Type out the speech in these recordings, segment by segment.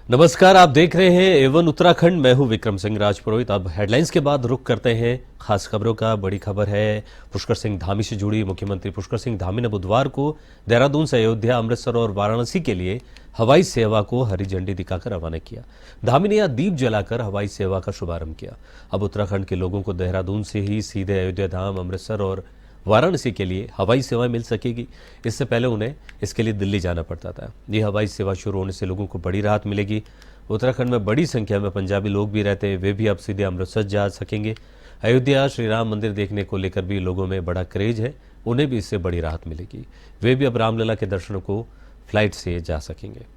नमस्कार, आप देख रहे हैं एवन उत्तराखंड। मैं हूं विक्रम सिंह राजपुरोहित। अब हेडलाइंस के बाद रुख करते हैं खास खबरों का। बड़ी खबर है पुष्कर सिंह धामी से जुड़ी। मुख्यमंत्री पुष्कर सिंह धामी ने बुधवार को देहरादून से अयोध्या, अमृतसर और वाराणसी के लिए हवाई सेवा को हरी झंडी दिखाकर रवाना किया। धामी ने यहां दीप जलाकर हवाई सेवा का शुभारंभ किया। अब उत्तराखंड के लोगों को देहरादून से ही सीधे अयोध्या धाम, अमृतसर और वाराणसी के लिए हवाई सेवा मिल सकेगी। इससे पहले उन्हें इसके लिए दिल्ली जाना पड़ता था। ये हवाई सेवा शुरू होने से लोगों को बड़ी राहत मिलेगी। उत्तराखंड में बड़ी संख्या में पंजाबी लोग भी रहते हैं, वे भी अब सीधे अमृतसर जा सकेंगे। अयोध्या श्री राम मंदिर देखने को लेकर भी लोगों में बड़ा क्रेज है, उन्हें भी इससे बड़ी राहत मिलेगी। वे भी अब रामलला के दर्शनों को फ्लाइट से जा सकेंगे।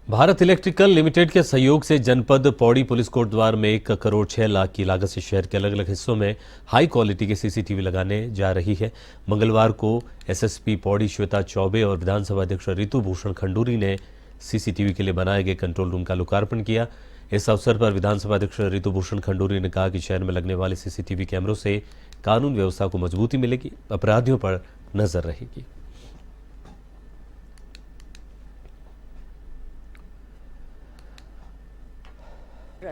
भारत इलेक्ट्रिकल लिमिटेड के सहयोग से जनपद पौड़ी पुलिस कोटद्वार में 1 करोड़ 6 लाख की लागत से शहर के अलग अलग हिस्सों में हाई क्वालिटी के सीसीटीवी लगाने जा रही है। मंगलवार को एसएसपी पौड़ी श्वेता चौबे और विधानसभा अध्यक्ष ऋतु भूषण खंडूरी ने सीसीटीवी के लिए बनाए गए कंट्रोल रूम का लोकार्पण किया। इस अवसर पर विधानसभा अध्यक्ष ऋतु भूषण खंडूरी ने कहा कि शहर में लगने वाले सीसीटीवी कैमरों से कानून व्यवस्था को मजबूती मिलेगी, अपराधियों पर नजर रहेगी।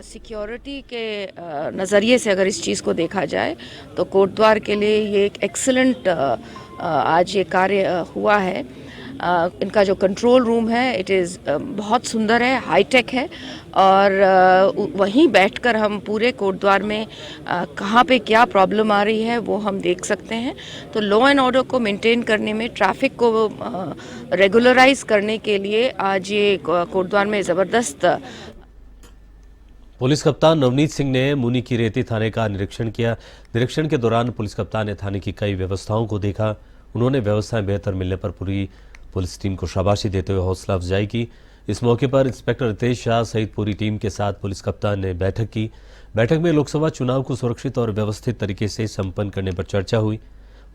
सिक्योरिटी के नज़रिए से अगर इस चीज़ को देखा जाए तो कोटद्वार के लिए ये एक एक्सीलेंट आज ये कार्य हुआ है। इनका जो कंट्रोल रूम है इट इज़ बहुत सुंदर है, हाईटेक है और वहीं बैठकर हम पूरे कोटद्वार में कहाँ पे क्या प्रॉब्लम आ रही है वो हम देख सकते हैं। तो लॉ एंड ऑर्डर को मेंटेन करने में, ट्रैफिक को रेगुलराइज करने के लिए आज ये कोटद्वार में ज़बरदस्त। पुलिस कप्तान नवनीत सिंह ने मुनी की रेती थाने का निरीक्षण किया। निरीक्षण के दौरान पुलिस कप्तान ने थाने की कई व्यवस्थाओं को देखा। उन्होंने व्यवस्थाएं बेहतर मिलने पर पूरी पुलिस टीम को शाबाशी देते हुए हौसला अफजाई की। इस मौके पर इंस्पेक्टर रितेश शाह सहित पूरी टीम के साथ पुलिस कप्तान ने बैठक की। बैठक में लोकसभा चुनाव को सुरक्षित और व्यवस्थित तरीके से संपन्न करने पर चर्चा हुई।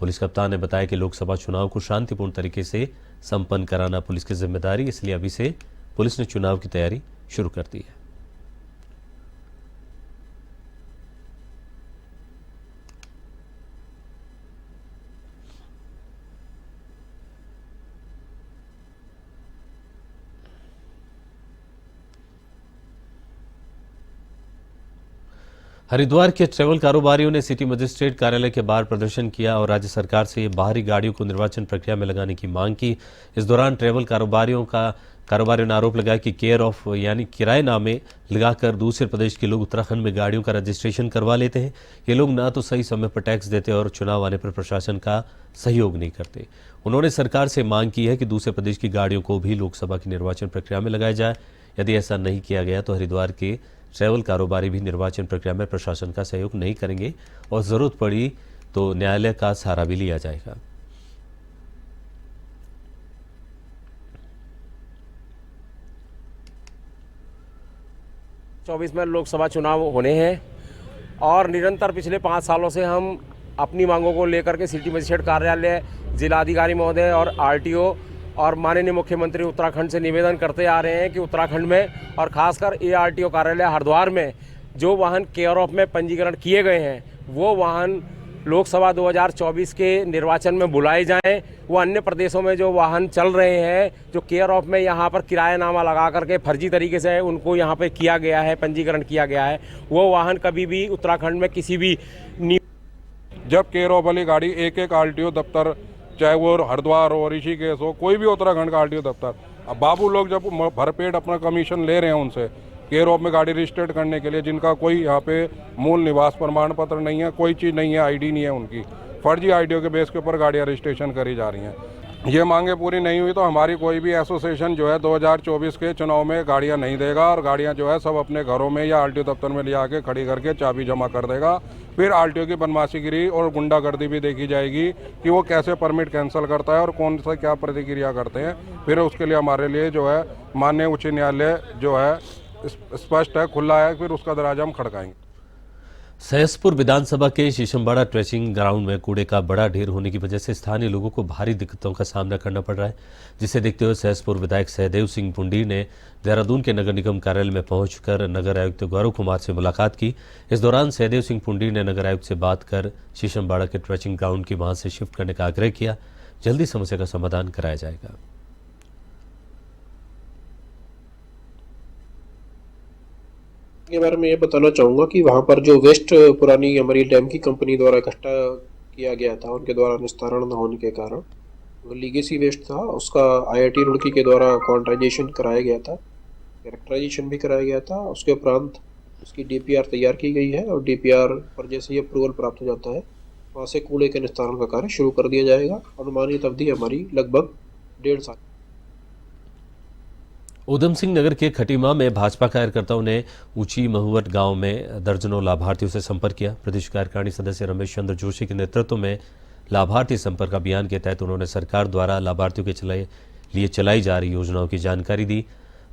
पुलिस कप्तान ने बताया कि लोकसभा चुनाव को शांतिपूर्ण तरीके से संपन्न कराना पुलिस की जिम्मेदारी, इसलिए अभी से पुलिस ने चुनाव की तैयारी शुरू कर दी है। हरिद्वार के ट्रैवल कारोबारियों ने सिटी मजिस्ट्रेट कार्यालय के बाहर प्रदर्शन किया और राज्य सरकार से बाहरी गाड़ियों को निर्वाचन प्रक्रिया में लगाने की मांग की। इस दौरान ट्रैवल कारोबारियों ने आरोप लगाया कि केयर ऑफ यानी किराएनामे लगाकर दूसरे प्रदेश के लोग उत्तराखंड में गाड़ियों का रजिस्ट्रेशन करवा लेते हैं। ये लोग ना तो सही समय पर टैक्स देते और चुनाव आने पर प्रशासन का सहयोग नहीं करते। उन्होंने सरकार से मांग की है कि दूसरे प्रदेश की गाड़ियों को भी लोकसभा की निर्वाचन प्रक्रिया में लगाया जाए। यदि ऐसा नहीं किया गया तो हरिद्वार के ट्रैवल कारोबारी भी निर्वाचन प्रक्रिया में प्रशासन का सहयोग नहीं करेंगे और जरूरत पड़ी तो न्यायालय का सहारा भी लिया जाएगा। 24 में लोकसभा चुनाव होने हैं और निरंतर पिछले 5 सालों से हम अपनी मांगों को लेकर के सिटी मजिस्ट्रेट कार्यालय, जिलाधिकारी महोदय और आरटीओ और माननीय मुख्यमंत्री उत्तराखंड से निवेदन करते आ रहे हैं कि उत्तराखंड में और खासकर एआरटीओ कार्यालय हरिद्वार में जो वाहन केयर ऑफ में पंजीकरण किए गए हैं वो वाहन लोकसभा 2024 के निर्वाचन में बुलाए जाएं। वो अन्य प्रदेशों में जो वाहन चल रहे हैं, जो केयर ऑफ में यहाँ पर किरायानामा लगा करके फर्जी तरीके से उनको यहाँ पे किया गया है, पंजीकरण किया गया है, वो वाहन कभी भी उत्तराखंड में किसी भी जब केयर ऑफ वाली गाड़ी एक आरटीओ दफ्तर, चाहे वो हरिद्वार हो, ऋषिकेश हो, कोई भी उत्तराखंड का आरटीओ दफ्तर, अब बाबू लोग जब भरपेट अपना कमीशन ले रहे हैं उनसे केयर ऑफ में गाड़ी रजिस्टर्ड करने के लिए, जिनका कोई यहाँ पे मूल निवास प्रमाण पत्र नहीं है, कोई चीज़ नहीं है, आईडी नहीं है उनकी, फर्जी आईडियो के बेस के ऊपर गाड़ियाँ रजिस्ट्रेशन करी जा रही हैं। ये मांगे पूरी नहीं हुई तो हमारी कोई भी एसोसिएशन जो है 2024 के चुनाव में गाड़ियाँ नहीं देगा और गाड़ियाँ जो है सब अपने घरों में या आरटीओ दफ्तर में ले आके खड़ी करके चाबी जमा कर देगा। फिर आरटीओ की बदमाशीगिरी और गुंडागर्दी भी देखी जाएगी कि वो कैसे परमिट कैंसिल करता है और कौन सा क्या प्रतिक्रिया करते हैं। फिर उसके लिए हमारे लिए जो है माननीय उच्च न्यायालय जो है स्पष्ट है, खुला है, फिर उसका दरवाजा हम खड़काएंगे। सहसपुर विधानसभा के शीशमबाड़ा ट्रेचिंग ग्राउंड में कूड़े का बड़ा ढेर होने की वजह से स्थानीय लोगों को भारी दिक्कतों का सामना करना पड़ रहा है, जिसे देखते हुए सहसपुर विधायक सहदेव सिंह पुंडी ने देहरादून के नगर निगम कार्यालय में पहुंचकर नगर आयुक्त गौरव कुमार से मुलाकात की। इस दौरान सहदेव सिंह पुंडी ने नगर आयुक्त से बात कर शीशमबाड़ा के ट्रेचिंग ग्राउंड की वहां से शिफ्ट करने का आग्रह किया। जल्दी समस्या का समाधान कराया जाएगा। के बारे में ये बताना चाहूँगा कि वहाँ पर जो वेस्ट पुरानी हमारी डैम की कंपनी द्वारा इकट्ठा किया गया था, उनके द्वारा निस्तारण न होने के कारण वो लीगेसी वेस्ट था, उसका आईआईटी रुड़की के द्वारा क्वांटाइजेशन कराया गया था, कैरेक्टराइजेशन भी कराया गया था। उसके उपरांत उसकी डीपीआर तैयार की गई है और डीपीआर पर जैसे ही अप्रूवल प्राप्त हो जाता है वहाँ से कूड़े के निस्तारण का कार्य शुरू कर दिया जाएगा। अनुमानित अवधि हमारी लगभग 1.5 साल। उधम सिंह नगर के खटीमा में भाजपा कार्यकर्ताओं ने ऊंची महुवट गांव में दर्जनों लाभार्थियों से संपर्क किया। प्रदेश कार्यकारिणी सदस्य रमेश चंद्र जोशी के नेतृत्व में लाभार्थी संपर्क अभियान के तहत उन्होंने सरकार द्वारा लाभार्थियों के लिए चलाई जा रही योजनाओं की जानकारी दी।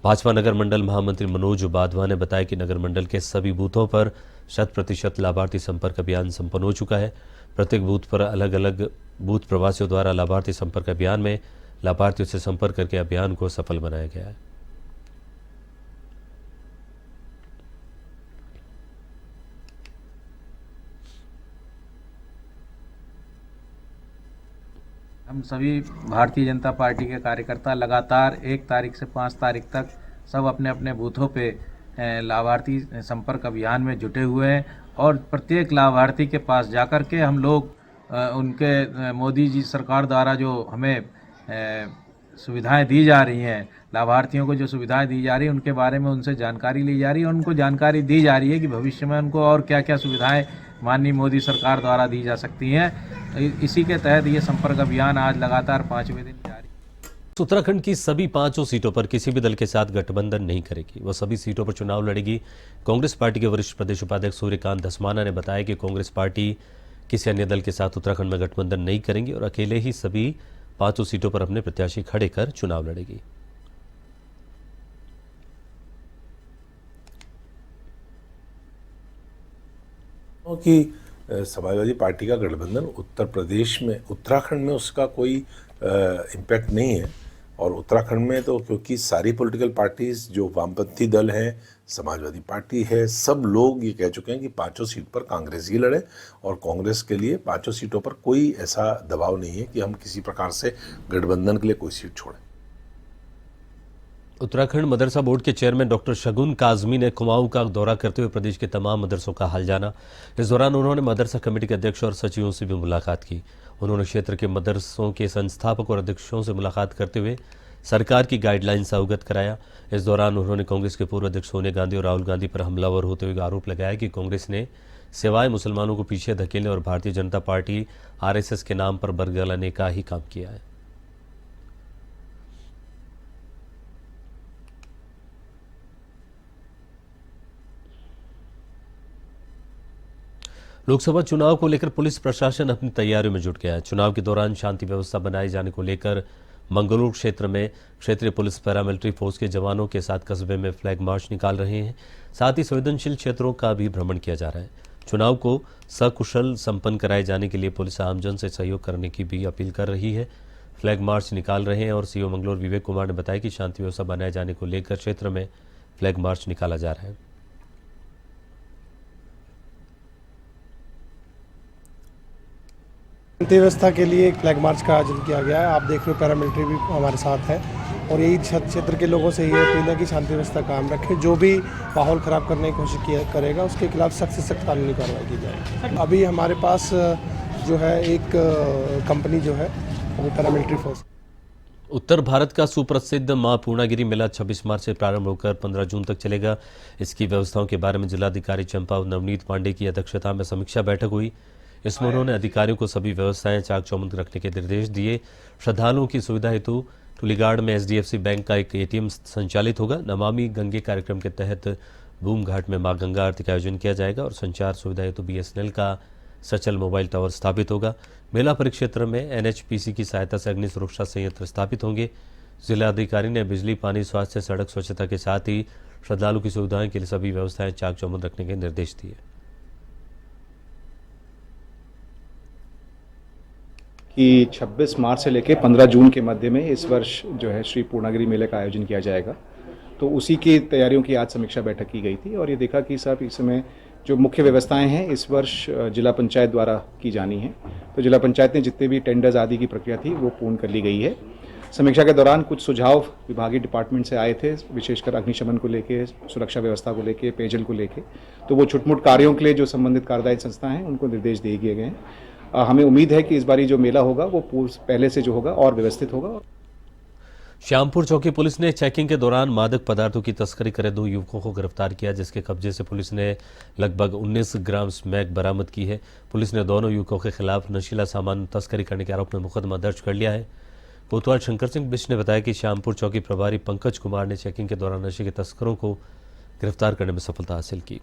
भाजपा नगर मंडल महामंत्री मनोज बाधवा ने बताया कि नगर मंडल के सभी बूथों पर 100% लाभार्थी संपर्क अभियान संपन्न हो चुका है। प्रत्येक बूथ पर अलग अलग बूथ प्रवासियों द्वारा लाभार्थी संपर्क अभियान में लाभार्थियों से संपर्क करके अभियान को सफल बनाया गया है। हम सभी भारतीय जनता पार्टी के कार्यकर्ता लगातार 1 तारीख से 5 तारीख तक सब अपने अपने बूथों पे लाभार्थी संपर्क अभियान में जुटे हुए हैं और प्रत्येक लाभार्थी के पास जाकर के हम लोग उनके मोदी जी सरकार द्वारा जो हमें सुविधाएं दी जा रही हैं, लाभार्थियों को जो सुविधाएं दी जा रही हैं उनके बारे में उनसे जानकारी ली जा रही है। उनको जानकारी दी जा रही है कि भविष्य में उनको और क्या क्या सुविधाएं माननीय मोदी सरकार द्वारा दी जा सकती हैं। इसी के तहत ये संपर्क अभियान आज लगातार 5वें दिन जारी। उत्तराखंड की सभी 5 सीटों पर किसी भी दल के साथ गठबंधन नहीं करेगी। वह सभी सीटों पर चुनाव लड़ेगी। कांग्रेस पार्टी के वरिष्ठ प्रदेश उपाध्यक्ष सूर्यकांत धस्माना ने बताया कि कांग्रेस पार्टी किसी अन्य दल के साथ उत्तराखंड में गठबंधन नहीं करेंगी और अकेले ही सभी 5 सीटों पर अपने प्रत्याशी खड़े कर चुनाव लड़ेगी। कि समाजवादी पार्टी का गठबंधन उत्तर प्रदेश में, उत्तराखंड में उसका कोई इम्पैक्ट नहीं है। और उत्तराखंड में तो क्योंकि सारी पॉलिटिकल पार्टीज जो वामपंथी दल हैं, समाजवादी पार्टी है, सब लोग ये कह चुके हैं कि 5 सीट पर कांग्रेस ही लड़े और कांग्रेस के लिए 5 सीटों पर कोई ऐसा दबाव नहीं है कि हम किसी प्रकार से गठबंधन के लिए कोई सीट छोड़ें। उत्तराखंड मदरसा बोर्ड के चेयरमैन डॉक्टर शगुन काजमी ने कुमाऊं का दौरा करते हुए प्रदेश के तमाम मदरसों का हाल जाना। इस दौरान उन्होंने मदरसा कमेटी के अध्यक्ष और सचिवों से भी मुलाकात की। उन्होंने क्षेत्र के मदरसों के संस्थापक और अध्यक्षों से मुलाकात करते हुए सरकार की गाइडलाइन से अवगत कराया। इस दौरान उन्होंने कांग्रेस के पूर्व अध्यक्ष सोनिया गांधी और राहुल गांधी पर हमलावर होते हुए आरोप लगाया कि कांग्रेस ने सिवाय मुसलमानों को पीछे धकेलने और भारतीय जनता पार्टी आरएसएस के नाम पर बरगलाने का ही काम किया है। लोकसभा चुनाव को लेकर पुलिस प्रशासन अपनी तैयारियों में जुट गया है। चुनाव के दौरान शांति व्यवस्था बनाए जाने को लेकर मंगलूर क्षेत्र में क्षेत्रीय पुलिस पैरामिलिट्री फोर्स के जवानों के साथ कस्बे में फ्लैग मार्च निकाल रहे हैं। साथ ही संवेदनशील क्षेत्रों का भी भ्रमण किया जा रहा है। चुनाव को सकुशल संपन्न कराए जाने के लिए पुलिस आमजन से सहयोग करने की भी अपील कर रही है। फ्लैग मार्च निकाल रहे हैं और सीओ मंगलूर विवेक कुमार ने बताया कि शांति व्यवस्था बनाए जाने को लेकर क्षेत्र में फ्लैग मार्च निकाला जा रहा है। शांति व्यवस्था के लिए एक फ्लैग मार्च का आयोजन किया गया है। आप देख रहे हो पैरामिलिट्री भी हमारे साथ है और यही क्षेत्र के लोगों से ये अपील है कि शांति व्यवस्था कायम रखें। जो भी माहौल ख़राब करने की कोशिश करेगा उसके खिलाफ सख्त से सख्त कानूनी कार्रवाई की जाए। अभी हमारे पास जो है एक कंपनी जो है वो पैरामिलिट्री फोर्स। उत्तर भारत का सुप्रसिद्ध मां पूर्णागिरी मेला 26 मार्च से प्रारंभ होकर 15 जून तक चलेगा। इसकी व्यवस्थाओं के बारे में जिलाधिकारी चंपा नवनीत पांडे की अध्यक्षता में समीक्षा बैठक हुई। इसमें उन्होंने अधिकारियों को सभी व्यवस्थाएं चाक चौबंद रखने के निर्देश दिए। श्रद्धालुओं की सुविधा हेतु टुलीगाड़ में एचडीएफसी बैंक का एक एटीएम संचालित होगा। नमामि गंगे कार्यक्रम के तहत बूम घाट में मां गंगा आरती का आयोजन किया जाएगा और संचार सुविधा हेतु BSNL का सचल मोबाइल टावर स्थापित होगा। मेला परिक्षेत्र में NHPC की सहायता से अग्नि सुरक्षा संयंत्र स्थापित होंगे। जिलाधिकारी ने बिजली, पानी, स्वास्थ्य, सड़क स्वच्छता के साथ ही श्रद्धालु की सुविधाएं के लिए सभी व्यवस्थाएं चाक चौबंद रखने के निर्देश दिए। कि 26 मार्च से लेकर 15 जून के मध्य में इस वर्ष जो है श्री पूर्णागिरि मेले का आयोजन किया जाएगा। तो उसी की तैयारियों की आज समीक्षा बैठक की गई थी और ये देखा कि साहब इस समय जो मुख्य व्यवस्थाएं हैं इस वर्ष जिला पंचायत द्वारा की जानी है। तो जिला पंचायत ने जितने भी टेंडर्स आदि की प्रक्रिया थी वो पूर्ण कर ली गई है। समीक्षा के दौरान कुछ सुझाव विभागीय डिपार्टमेंट से आए थे, विशेषकर अग्निशमन को लेके, सुरक्षा व्यवस्था को लेके, पेयजल को लेके। तो वो छुटमुट कार्यों के लिए जो संबंधित कार्यदायी संस्थाएं हैं उनको निर्देश दिए गए हैं। हमें उम्मीद है कि इस बारी जो मेला होगा वो पहले से जो होगा और व्यवस्थित होगा। श्यामपुर चौकी पुलिस ने चेकिंग के दौरान मादक पदार्थों की तस्करी करे 2 युवकों को गिरफ्तार किया, जिसके कब्जे से पुलिस ने लगभग 19 ग्राम स्मैक बरामद की है। पुलिस ने दोनों युवकों के खिलाफ नशीला सामान तस्करी करने के आरोप में मुकदमा दर्ज कर लिया है। कोतवाल शंकर सिंह बिष्ट ने बताया कि श्यामपुर चौकी प्रभारी पंकज कुमार ने चेकिंग के दौरान नशे के तस्करों को गिरफ्तार करने में सफलता हासिल की।